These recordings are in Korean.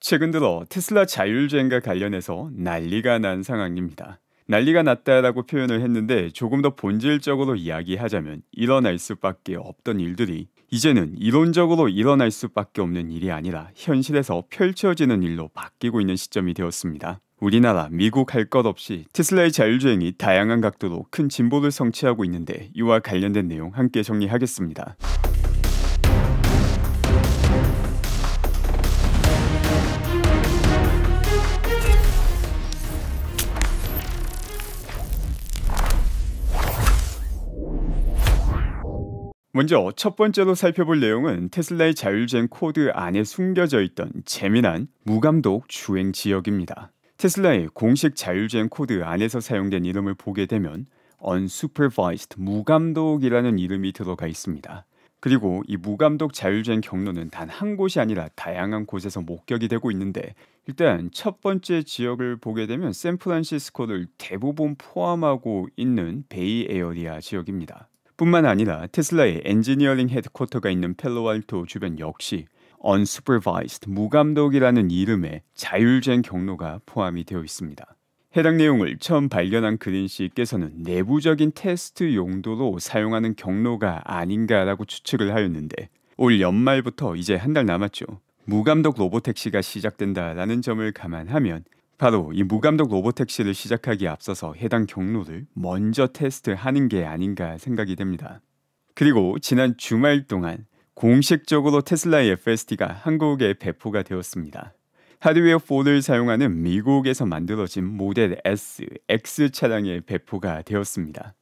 최근 들어 테슬라 자율주행과 관련해서 난리가 난 상황입니다. 난리가 났다라고 표현을 했는데 조금 더 본질적으로 이야기하자면 일어날 수밖에 없던 일들이 이제는 이론적으로 일어날 수밖에 없는 일이 아니라 현실에서 펼쳐지는 일로 바뀌고 있는 시점이 되었습니다. 우리나라, 미국 할 것 없이 테슬라의 자율주행이 다양한 각도로 큰 진보를 성취하고 있는데 이와 관련된 내용 함께 정리하겠습니다. 먼저 첫 번째로 살펴볼 내용은 테슬라의 자율주행 코드 안에 숨겨져 있던 재미난 무감독 주행 지역입니다. 테슬라의 공식 자율주행 코드 안에서 사용된 이름을 보게 되면 unsupervised 무감독이라는 이름이 들어가 있습니다. 그리고 이 무감독 자율주행 경로는 단 한 곳이 아니라 다양한 곳에서 목격이 되고 있는데 일단 첫 번째 지역을 보게 되면 샌프란시스코를 대부분 포함하고 있는 베이에어리아 지역입니다. 뿐만 아니라 테슬라의 엔지니어링 헤드쿼터가 있는 펠로알토 주변 역시 unsupervised 무감독이라는 이름의 자율주행 경로가 포함이 되어 있습니다. 해당 내용을 처음 발견한 그린 씨께서는 내부적인 테스트 용도로 사용하는 경로가 아닌가라고 추측을 하였는데 올 연말부터 이제 한 달 남았죠. 무감독 로보택시가 시작된다라는 점을 감안하면 바로 이 무감독 로보택시를 시작하기에 앞서서 해당 경로를 먼저 테스트하는 게 아닌가 생각이 됩니다. 그리고 지난 주말 동안 공식적으로 테슬라의 FSD가 한국에 배포가 되었습니다. 하드웨어 4를 사용하는 미국에서 만들어진 모델 S, X 차량에 배포가 되었습니다.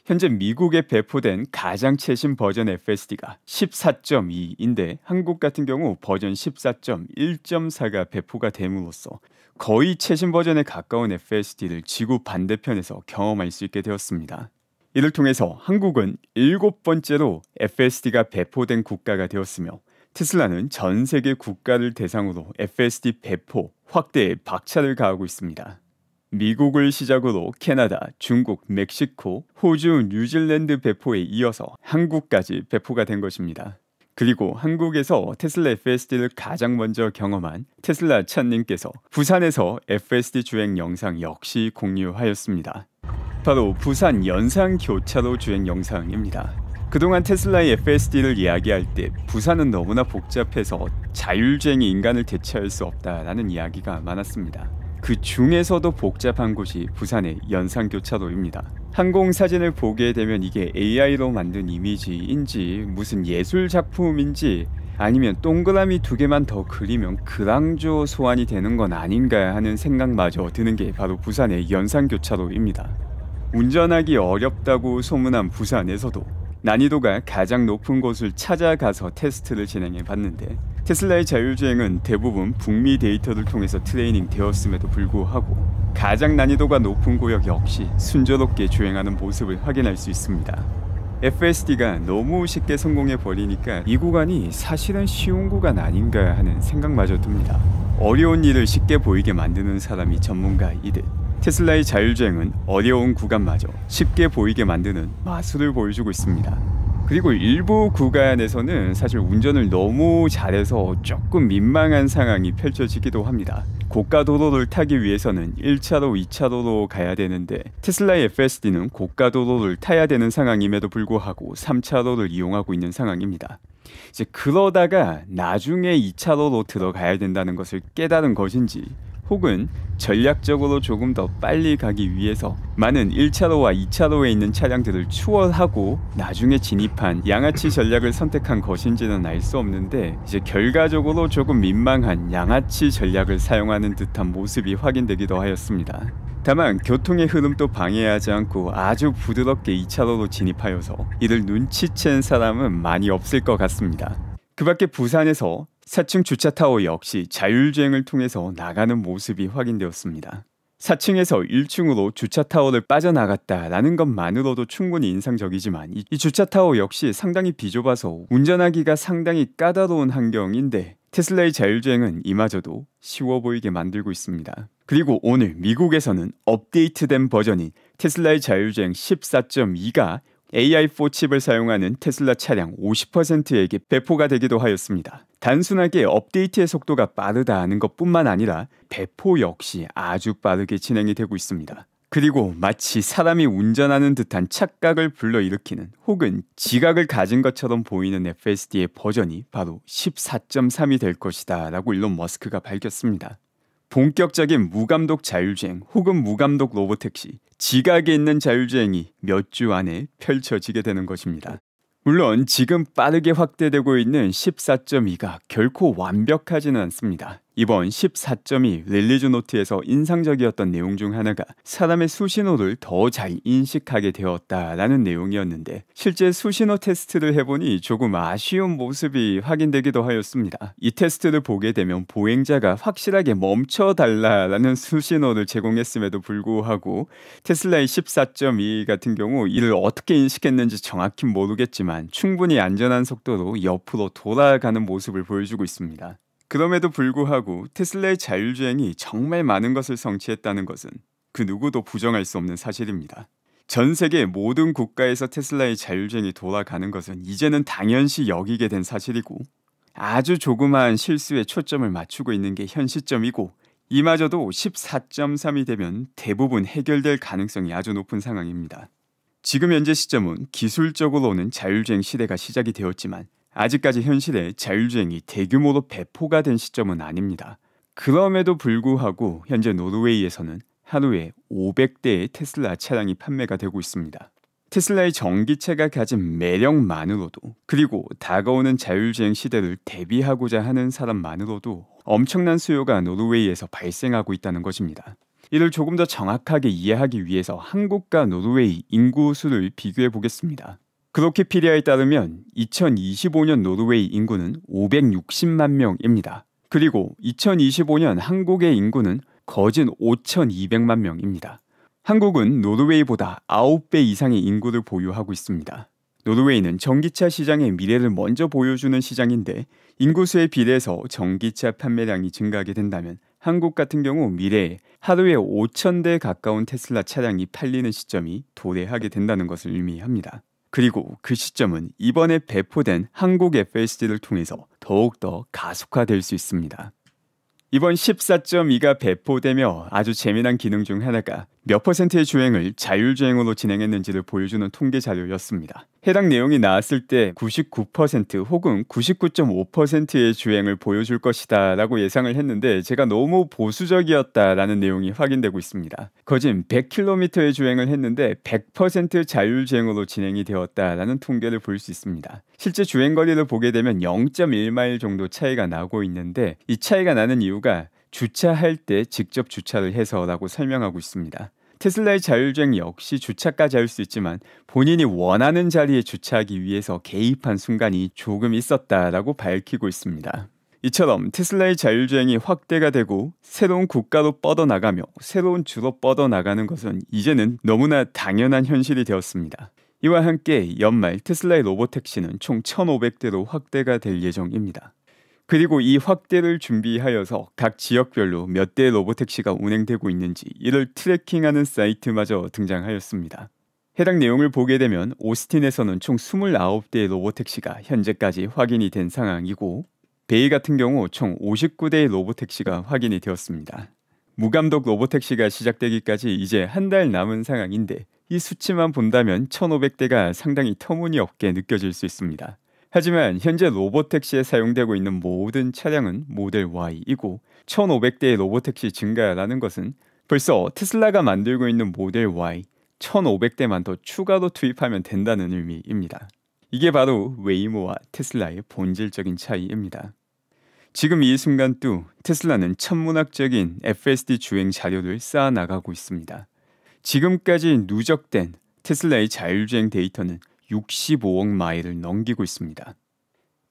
현재 미국에 배포된 가장 최신 버전 FSD가 14.2인데 한국 같은 경우 버전 14.1.4가 배포가 됨으로써 거의 최신 버전에 가까운 FSD를 지구 반대편에서 경험할 수 있게 되었습니다. 이를 통해서 한국은 7번째로 FSD가 배포된 국가가 되었으며 테슬라는 전 세계 국가를 대상으로 FSD 배포, 확대에 박차를 가하고 있습니다. 미국을 시작으로 캐나다, 중국, 멕시코, 호주, 뉴질랜드 배포에 이어서 한국까지 배포가 된 것입니다. 그리고 한국에서 테슬라 FSD를 가장 먼저 경험한 테슬라 찬님께서 부산에서 FSD 주행 영상 역시 공유하였습니다. 바로 부산 연산교차로 주행 영상입니다. 그동안 테슬라의 FSD를 이야기할 때 부산은 너무나 복잡해서 자율주행이 인간을 대체할 수 없다라는 이야기가 많았습니다. 그 중에서도 복잡한 곳이 부산의 연산교차로입니다. 항공사진을 보게 되면 이게 AI로 만든 이미지인지 무슨 예술작품인지 아니면 동그라미 2개만 더 그리면 그랑조 소환이 되는 건 아닌가 하는 생각마저 드는 게 바로 부산의 연산교차로입니다. 운전하기 어렵다고 소문한 부산에서도 난이도가 가장 높은 곳을 찾아가서 테스트를 진행해 봤는데 테슬라의 자율주행은 대부분 북미 데이터를 통해서 트레이닝 되었음에도 불구하고 가장 난이도가 높은 구역 역시 순조롭게 주행하는 모습을 확인할 수 있습니다. FSD가 너무 쉽게 성공해 버리니까 이 구간이 사실은 쉬운 구간 아닌가 하는 생각마저 듭니다. 어려운 일을 쉽게 보이게 만드는 사람이 전문가이듯 테슬라의 자율주행은 어려운 구간마저 쉽게 보이게 만드는 마술을 보여주고 있습니다. 그리고 일부 구간에서는 사실 운전을 너무 잘해서 조금 민망한 상황이 펼쳐지기도 합니다. 고가 도로를 타기 위해서는 1차로, 2차로로 가야 되는데 테슬라의 FSD는 고가 도로를 타야 되는 상황임에도 불구하고 3차로를 이용하고 있는 상황입니다. 이제 그러다가 나중에 2차로로 들어가야 된다는 것을 깨달은 것인지 혹은 전략적으로 조금 더 빨리 가기 위해서 많은 1차로와 2차로에 있는 차량들을 추월하고 나중에 진입한 양아치 전략을 선택한 것인지는 알 수 없는데 이제 결과적으로 조금 민망한 양아치 전략을 사용하는 듯한 모습이 확인되기도 하였습니다. 다만 교통의 흐름도 방해하지 않고 아주 부드럽게 2차로로 진입하여서 이를 눈치챈 사람은 많이 없을 것 같습니다. 그 밖에 부산에서 4층 주차타워 역시 자율주행을 통해서 나가는 모습이 확인되었습니다. 4층에서 1층으로 주차타워를 빠져나갔다라는 것만으로도 충분히 인상적이지만 이 주차타워 역시 상당히 비좁아서 운전하기가 상당히 까다로운 환경인데 테슬라의 자율주행은 이마저도 쉬워 보이게 만들고 있습니다. 그리고 오늘 미국에서는 업데이트된 버전인 테슬라의 자율주행 14.2가 AI4 칩을 사용하는 테슬라 차량 50%에게 배포가 되기도 하였습니다. 단순하게 업데이트의 속도가 빠르다는 것뿐만 아니라 배포 역시 아주 빠르게 진행이 되고 있습니다. 그리고 마치 사람이 운전하는 듯한 착각을 불러일으키는 혹은 지각을 가진 것처럼 보이는 FSD의 버전이 바로 14.3이 될 것이다 라고 일론 머스크가 밝혔습니다. 본격적인 무감독 자율주행 혹은 무감독 로보택시, 지각에 있는 자율주행이 몇 주 안에 펼쳐지게 되는 것입니다. 물론 지금 빠르게 확대되고 있는 14.2가 결코 완벽하지는 않습니다. 이번 14.2 릴리즈 노트에서 인상적이었던 내용 중 하나가 사람의 수신호를 더 잘 인식하게 되었다라는 내용이었는데, 실제 수신호 테스트를 해보니 조금 아쉬운 모습이 확인되기도 하였습니다. 이 테스트를 보게 되면 보행자가 확실하게 멈춰달라라는 수신호를 제공했음에도 불구하고 테슬라의 14.2 같은 경우 이를 어떻게 인식했는지 정확히 모르겠지만 충분히 안전한 속도로 옆으로 돌아가는 모습을 보여주고 있습니다. 그럼에도 불구하고 테슬라의 자율주행이 정말 많은 것을 성취했다는 것은 그 누구도 부정할 수 없는 사실입니다. 전 세계 모든 국가에서 테슬라의 자율주행이 돌아가는 것은 이제는 당연시 여기게 된 사실이고, 아주 조그마한 실수에 초점을 맞추고 있는 게 현 시점이고, 이마저도 14.3이 되면 대부분 해결될 가능성이 아주 높은 상황입니다. 지금 현재 시점은 기술적으로는 자율주행 시대가 시작이 되었지만 아직까지 현실에 자율주행이 대규모로 배포가 된 시점은 아닙니다. 그럼에도 불구하고 현재 노르웨이에서는 하루에 500대의 테슬라 차량이 판매가 되고 있습니다. 테슬라의 전기차가 가진 매력만으로도, 그리고 다가오는 자율주행 시대를 대비하고자 하는 사람만으로도 엄청난 수요가 노르웨이에서 발생하고 있다는 것입니다. 이를 조금 더 정확하게 이해하기 위해서 한국과 노르웨이 인구 수를 비교해 보겠습니다. 그로키피디아에 따르면 2025년 노르웨이 인구는 560만 명입니다. 그리고 2025년 한국의 인구는 거진 5,200만 명입니다. 한국은 노르웨이보다 9배 이상의 인구를 보유하고 있습니다. 노르웨이는 전기차 시장의 미래를 먼저 보여주는 시장인데, 인구수에 비례해서 전기차 판매량이 증가하게 된다면 한국 같은 경우 미래에 하루에 5,000대 가까운 테슬라 차량이 팔리는 시점이 도래하게 된다는 것을 의미합니다. 그리고 그 시점은 이번에 배포된 한국 FSD를 통해서 더욱더 가속화될 수 있습니다. 이번 14.2가 배포되며 아주 재미난 기능 중 하나가 몇 퍼센트의 주행을 자율주행으로 진행했는지를 보여주는 통계 자료였습니다. 해당 내용이 나왔을 때 99% 혹은 99.5%의 주행을 보여줄 것이다 라고 예상을 했는데, 제가 너무 보수적이었다라는 내용이 확인되고 있습니다. 거진 100km의 주행을 했는데 100% 자율주행으로 진행이 되었다라는 통계를 볼 수 있습니다. 실제 주행거리를 보게 되면 0.1마일 정도 차이가 나고 있는데, 이 차이가 나는 이유가 주차할 때 직접 주차를 해서라고 설명하고 있습니다. 테슬라의 자율주행 역시 주차까지 할 수 있지만 본인이 원하는 자리에 주차하기 위해서 개입한 순간이 조금 있었다라고 밝히고 있습니다. 이처럼 테슬라의 자율주행이 확대가 되고 새로운 국가로 뻗어나가며 새로운 주로 뻗어나가는 것은 이제는 너무나 당연한 현실이 되었습니다. 이와 함께 연말 테슬라의 로보택시는 총 1,500대로 확대가 될 예정입니다. 그리고 이 확대를 준비하여서 각 지역별로 몇 대의 로보택시가 운행되고 있는지 이를 트래킹하는 사이트마저 등장하였습니다. 해당 내용을 보게 되면 오스틴에서는 총 29대의 로보택시가 현재까지 확인이 된 상황이고, 베이 같은 경우 총 59대의 로보택시가 확인이 되었습니다. 무감독 로보택시가 시작되기까지 이제 한 달 남은 상황인데, 이 수치만 본다면 1,500대가 상당히 터무니없게 느껴질 수 있습니다. 하지만 현재 로보택시에 사용되고 있는 모든 차량은 모델 Y이고 1,500대의 로보택시 증가라는 것은 벌써 테슬라가 만들고 있는 모델 Y 1,500대만 더 추가로 투입하면 된다는 의미입니다. 이게 바로 웨이모와 테슬라의 본질적인 차이입니다. 지금 이 순간도 테슬라는 천문학적인 FSD 주행 자료를 쌓아나가고 있습니다. 지금까지 누적된 테슬라의 자율주행 데이터는 65억 마일을 넘기고 있습니다.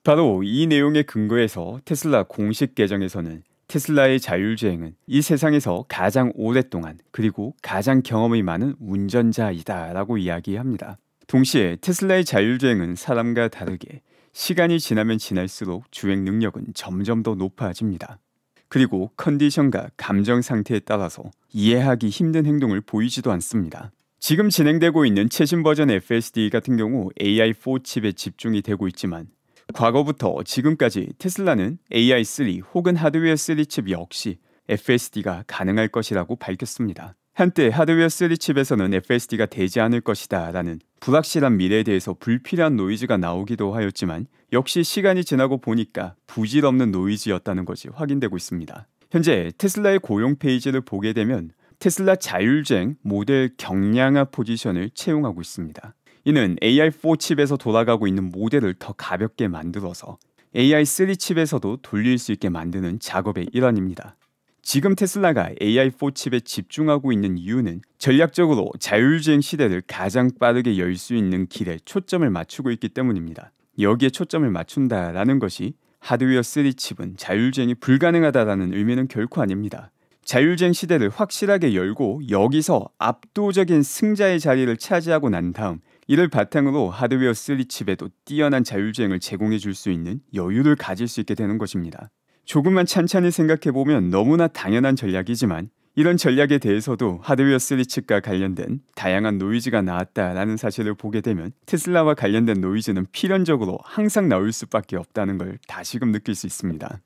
바로 이 내용에 근거해서 테슬라 공식 계정에서는 테슬라의 자율주행은 이 세상에서 가장 오랫동안 그리고 가장 경험이 많은 운전자이다 라고 이야기합니다. 동시에 테슬라의 자율주행은 사람과 다르게 시간이 지나면 지날수록 주행 능력은 점점 더 높아집니다. 그리고 컨디션과 감정 상태에 따라서 이해하기 힘든 행동을 보이지도 않습니다. 지금 진행되고 있는 최신 버전 FSD 같은 경우 AI4 칩에 집중이 되고 있지만 과거부터 지금까지 테슬라는 AI3 혹은 하드웨어 3 칩 역시 FSD가 가능할 것이라고 밝혔습니다. 한때 하드웨어 3 칩에서는 FSD가 되지 않을 것이다 라는 불확실한 미래에 대해서 불필요한 노이즈가 나오기도 하였지만 역시 시간이 지나고 보니까 부질없는 노이즈였다는 것이 확인되고 있습니다. 현재 테슬라의 고용 페이지를 보게 되면 테슬라 자율주행 모델 경량화 포지션을 채용하고 있습니다. 이는 AI4 칩에서 돌아가고 있는 모델을 더 가볍게 만들어서 AI3 칩에서도 돌릴 수 있게 만드는 작업의 일환입니다. 지금 테슬라가 AI4 칩에 집중하고 있는 이유는 전략적으로 자율주행 시대를 가장 빠르게 열 수 있는 길에 초점을 맞추고 있기 때문입니다. 여기에 초점을 맞춘다라는 것이 하드웨어 3 칩은 자율주행이 불가능하다라는 의미는 결코 아닙니다. 자율주행 시대를 확실하게 열고 여기서 압도적인 승자의 자리를 차지하고 난 다음 이를 바탕으로 하드웨어 3 칩에도 뛰어난 자율주행을 제공해 줄 수 있는 여유를 가질 수 있게 되는 것입니다. 조금만 찬찬히 생각해보면 너무나 당연한 전략이지만 이런 전략에 대해서도 하드웨어 3 칩과 관련된 다양한 노이즈가 나왔다라는 사실을 보게 되면 테슬라와 관련된 노이즈는 필연적으로 항상 나올 수밖에 없다는 걸 다시금 느낄 수 있습니다.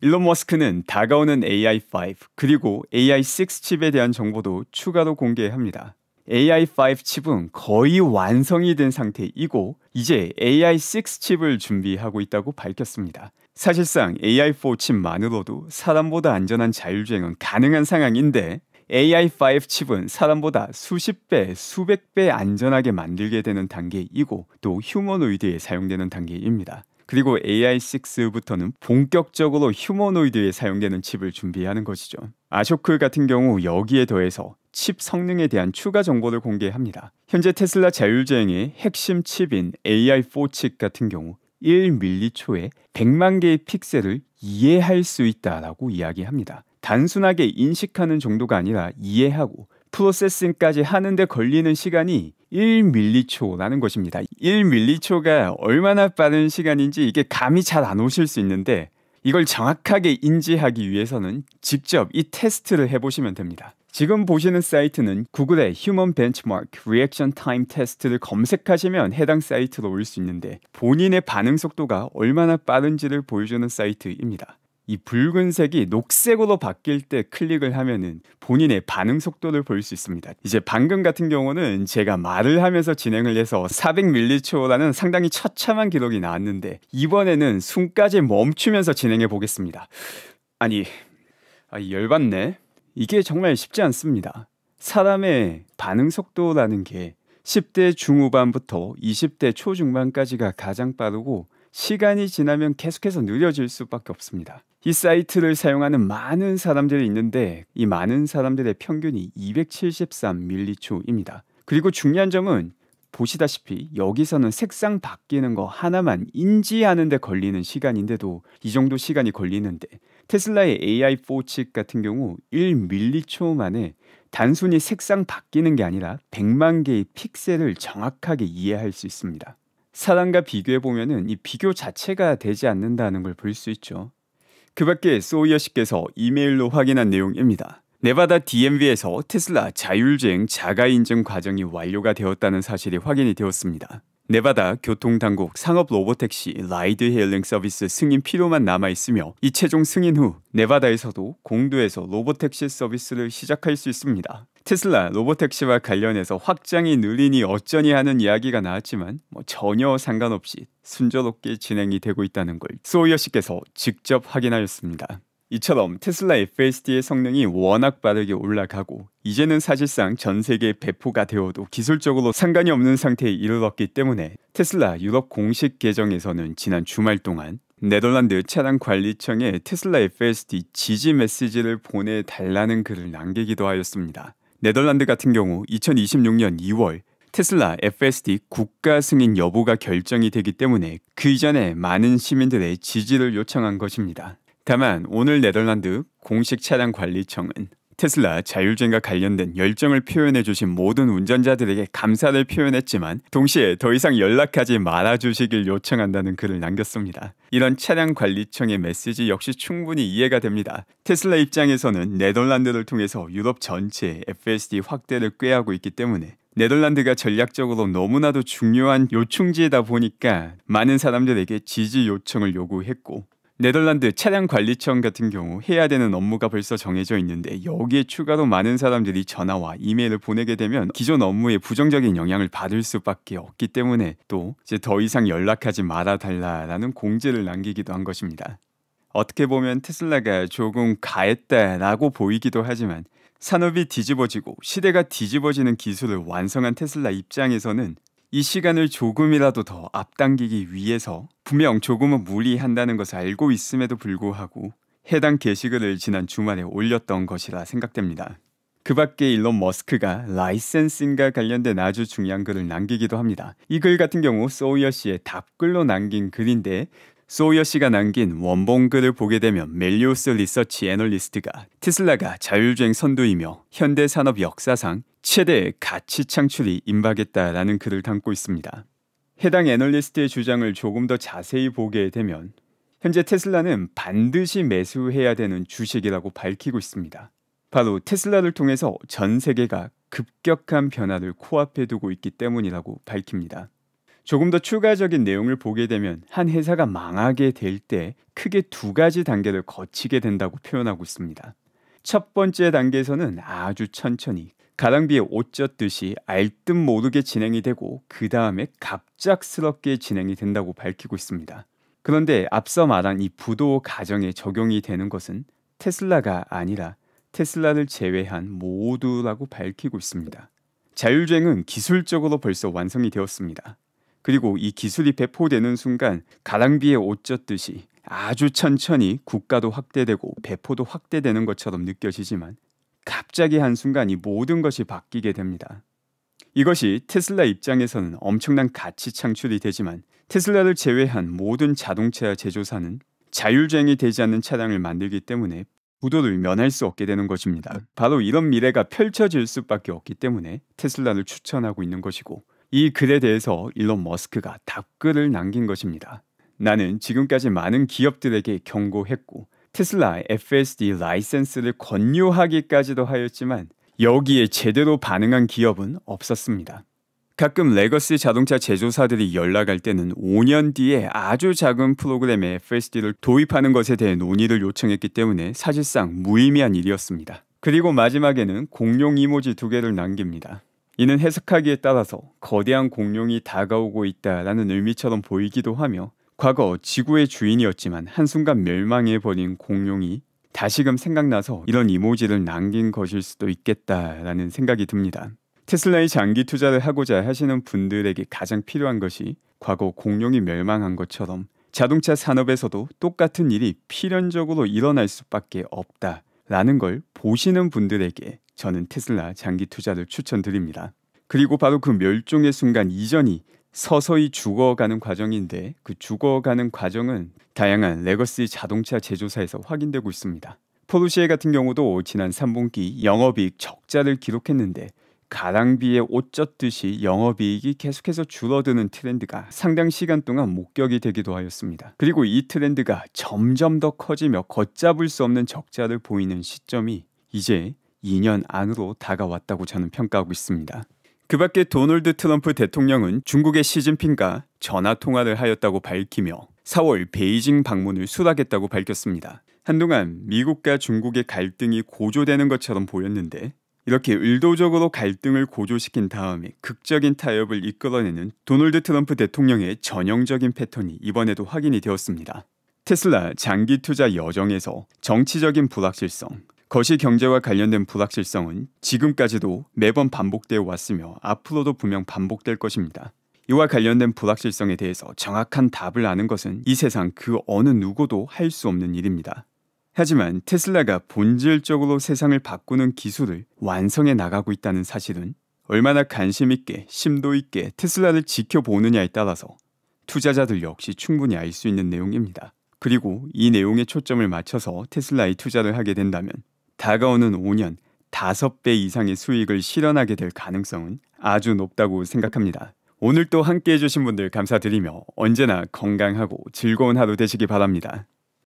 일론 머스크는 다가오는 AI5 그리고 AI6 칩에 대한 정보도 추가로 공개합니다. AI5 칩은 거의 완성이 된 상태이고 이제 AI6 칩을 준비하고 있다고 밝혔습니다. 사실상 AI4 칩만으로도 사람보다 안전한 자율주행은 가능한 상황인데 AI5 칩은 사람보다 수십 배, 수백 배 안전하게 만들게 되는 단계이고 또 휴머노이드에 사용되는 단계입니다. 그리고 AI6부터는 본격적으로 휴머노이드에 사용되는 칩을 준비하는 것이죠. 아쇼크 같은 경우 여기에 더해서 칩 성능에 대한 추가 정보를 공개합니다. 현재 테슬라 자율주행의 핵심 칩인 AI4 칩 같은 경우 1mC에 100만 개의 픽셀을 이해할 수 있다라고 이야기합니다. 단순하게 인식하는 정도가 아니라 이해하고 프로세싱까지 하는데 걸리는 시간이 1mC라는 것입니다. 1mC가 얼마나 빠른 시간인지 이게 감이 잘 안 오실 수 있는데 이걸 정확하게 인지하기 위해서는 직접 이 테스트를 해보시면 됩니다. 지금 보시는 사이트는 구글의 Human Benchmark Reaction Time Test를 검색하시면 해당 사이트로 올 수 있는데 본인의 반응 속도가 얼마나 빠른지를 보여주는 사이트입니다. 이 붉은색이 녹색으로 바뀔 때 클릭을 하면은 본인의 반응 속도를 볼 수 있습니다. 이제 방금 같은 경우는 제가 말을 하면서 진행을 해서 400mC라는 상당히 처참한 기록이 나왔는데 이번에는 숨까지 멈추면서 진행해 보겠습니다. 아니, 열받네. 이게 정말 쉽지 않습니다. 사람의 반응 속도라는 게 10대 중후반부터 20대 초중반까지가 가장 빠르고 시간이 지나면 계속해서 느려질 수밖에 없습니다. 이 사이트를 사용하는 많은 사람들이 있는데 이 많은 사람들의 평균이 273mC입니다. 그리고 중요한 점은 보시다시피 여기서는 색상 바뀌는 거 하나만 인지하는 데 걸리는 시간인데도 이 정도 시간이 걸리는데 테슬라의 AI4 칩 같은 경우 1mC 만에 단순히 색상 바뀌는 게 아니라 100만 개의 픽셀을 정확하게 이해할 수 있습니다. 사람과 비교해보면 이 비교 자체가 되지 않는다는 걸 볼 수 있죠. 그 밖에 소이어 씨께서 이메일로 확인한 내용입니다. 네바다 DMV에서 테슬라 자율주행 자가인증 과정이 완료가 되었다는 사실이 확인이 되었습니다. 네바다 교통당국 상업 로보택시 라이드 헤일링 서비스 승인 필요만 남아있으며 이 최종 승인 후 네바다에서도 공도에서 로보택시 서비스를 시작할 수 있습니다. 테슬라 로보택시와 관련해서 확장이 느리니 어쩌니 하는 이야기가 나왔지만 전혀 상관없이 순조롭게 진행이 되고 있다는 걸 소이어 씨께서 직접 확인하였습니다. 이처럼 테슬라 FSD의 성능이 워낙 빠르게 올라가고 이제는 사실상 전 세계에 배포가 되어도 기술적으로 상관이 없는 상태에 이르렀기 때문에 테슬라 유럽 공식 계정에서는 지난 주말 동안 네덜란드 차량관리청에 테슬라 FSD 지지 메시지를 보내달라는 글을 남기기도 하였습니다. 네덜란드 같은 경우 2026년 2월 테슬라 FSD 국가 승인 여부가 결정이 되기 때문에 그 이전에 많은 시민들의 지지를 요청한 것입니다. 다만 오늘 네덜란드 공식 차량관리청은 테슬라 자율주행과 관련된 열정을 표현해 주신 모든 운전자들에게 감사를 표현했지만 동시에 더 이상 연락하지 말아주시길 요청한다는 글을 남겼습니다. 이런 차량관리청의 메시지 역시 충분히 이해가 됩니다. 테슬라 입장에서는 네덜란드를 통해서 유럽 전체에 FSD 확대를 꾀하고 있기 때문에 네덜란드가 전략적으로 너무나도 중요한 요충지이다 보니까 많은 사람들에게 지지 요청을 요구했고, 네덜란드 차량관리청 같은 경우 해야 되는 업무가 벌써 정해져 있는데 여기에 추가로 많은 사람들이 전화와 이메일을 보내게 되면 기존 업무에 부정적인 영향을 받을 수밖에 없기 때문에 또 이제 더 이상 연락하지 말아달라라는 공지를 남기기도 한 것입니다. 어떻게 보면 테슬라가 조금 가했다라고 보이기도 하지만 산업이 뒤집어지고 시대가 뒤집어지는 기술을 완성한 테슬라 입장에서는 이 시간을 조금이라도 더 앞당기기 위해서 분명 조금은 무리한다는 것을 알고 있음에도 불구하고 해당 게시글을 지난 주말에 올렸던 것이라 생각됩니다. 그 밖에 일론 머스크가 라이센싱과 관련된 아주 중요한 글을 남기기도 합니다. 이 글 같은 경우 소이어 씨의 답글로 남긴 글인데, 소이어 씨가 남긴 원본글을 보게 되면 멜리우스 리서치 애널리스트가 테슬라가 자율주행 선두이며 현대 산업 역사상 최대의 가치 창출이 임박했다라는 글을 담고 있습니다. 해당 애널리스트의 주장을 조금 더 자세히 보게 되면 현재 테슬라는 반드시 매수해야 되는 주식이라고 밝히고 있습니다. 바로 테슬라를 통해서 전 세계가 급격한 변화를 코앞에 두고 있기 때문이라고 밝힙니다. 조금 더 추가적인 내용을 보게 되면 한 회사가 망하게 될 때 크게 두 가지 단계를 거치게 된다고 표현하고 있습니다. 첫 번째 단계에서는 아주 천천히 가랑비에 옷 젖듯이 알듯 모르게 진행이 되고 그 다음에 갑작스럽게 진행이 된다고 밝히고 있습니다. 그런데 앞서 말한 이 부도 가정에 적용이 되는 것은 테슬라가 아니라 테슬라를 제외한 모두라고 밝히고 있습니다. 자율주행은 기술적으로 벌써 완성이 되었습니다. 그리고 이 기술이 배포되는 순간 가랑비에 옷 젖듯이 아주 천천히 국가도 확대되고 배포도 확대되는 것처럼 느껴지지만 갑자기 한순간 이 모든 것이 바뀌게 됩니다. 이것이 테슬라 입장에서는 엄청난 가치 창출이 되지만 테슬라를 제외한 모든 자동차 제조사는 자율주행이 되지 않는 차량을 만들기 때문에 부도를 면할 수 없게 되는 것입니다. 바로 이런 미래가 펼쳐질 수밖에 없기 때문에 테슬라를 추천하고 있는 것이고, 이 글에 대해서 일론 머스크가 답글을 남긴 것입니다. 나는 지금까지 많은 기업들에게 경고했고 테슬라 FSD 라이센스를 권유하기까지도 하였지만 여기에 제대로 반응한 기업은 없었습니다. 가끔 레거시 자동차 제조사들이 연락할 때는 5년 뒤에 아주 작은 프로그램에 FSD를 도입하는 것에 대해 논의를 요청했기 때문에 사실상 무의미한 일이었습니다. 그리고 마지막에는 공룡 이모지 2개를 남깁니다. 이는 해석하기에 따라서 거대한 공룡이 다가오고 있다라는 의미처럼 보이기도 하며 과거 지구의 주인이었지만 한순간 멸망해버린 공룡이 다시금 생각나서 이런 이모지를 남긴 것일 수도 있겠다라는 생각이 듭니다. 테슬라의 장기 투자를 하고자 하시는 분들에게 가장 필요한 것이 과거 공룡이 멸망한 것처럼 자동차 산업에서도 똑같은 일이 필연적으로 일어날 수밖에 없다라는 걸 보시는 분들에게 저는 테슬라 장기 투자를 추천드립니다. 그리고 바로 그 멸종의 순간 이전이 서서히 죽어가는 과정인데 그 죽어가는 과정은 다양한 레거시 자동차 제조사에서 확인되고 있습니다. 포르쉐 같은 경우도 지난 3분기 영업이익 적자를 기록했는데 가랑비에 옷 젖듯이 영업이익이 계속해서 줄어드는 트렌드가 상당 시간 동안 목격이 되기도 하였습니다. 그리고 이 트렌드가 점점 더 커지며 걷잡을 수 없는 적자를 보이는 시점이 이제 2년 안으로 다가왔다고 저는 평가하고 있습니다. 그 밖에 도널드 트럼프 대통령은 중국의 시진핑과 전화통화를 하였다고 밝히며 4월 베이징 방문을 수락했다고 밝혔습니다. 한동안 미국과 중국의 갈등이 고조되는 것처럼 보였는데 이렇게 의도적으로 갈등을 고조시킨 다음에 극적인 타협을 이끌어내는 도널드 트럼프 대통령의 전형적인 패턴이 이번에도 확인이 되었습니다. 테슬라 장기 투자 여정에서 정치적인 불확실성, 거시경제와 관련된 불확실성은 지금까지도 매번 반복되어 왔으며 앞으로도 분명 반복될 것입니다. 이와 관련된 불확실성에 대해서 정확한 답을 아는 것은 이 세상 그 어느 누구도 할 수 없는 일입니다. 하지만 테슬라가 본질적으로 세상을 바꾸는 기술을 완성해 나가고 있다는 사실은 얼마나 관심 있게 심도 있게 테슬라를 지켜보느냐에 따라서 투자자들 역시 충분히 알 수 있는 내용입니다. 그리고 이 내용에 초점을 맞춰서 테슬라에 투자를 하게 된다면 다가오는 5년 5배 이상의 수익을 실현하게 될 가능성은 아주 높다고 생각합니다. 오늘 또 함께 해주신 분들 감사드리며 언제나 건강하고 즐거운 하루 되시기 바랍니다.